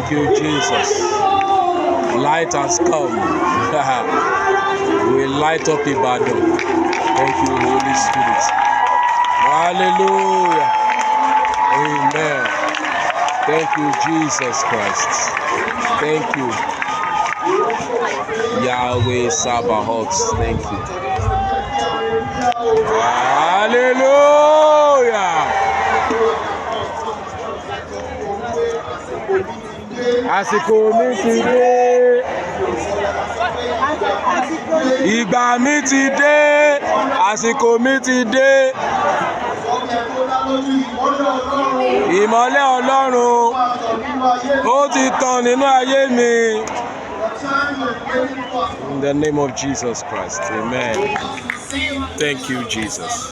Thank you, Jesus. Light has come. We light up Ibadan. Thank you, Holy Spirit. Hallelujah. Amen. Thank you, Jesus Christ. Thank you, Yahweh Sabaoth. Thank you. Hallelujah. Àsìkò mi ti dé. Ìgbà mi ti dé. Àsìkò mi ti dé. Ìmọ́lẹ̀ Ọlọ́run ó ti tàn nínú ayé mi. In the name of Jesus Christ. Amen. Thank you, Jesus.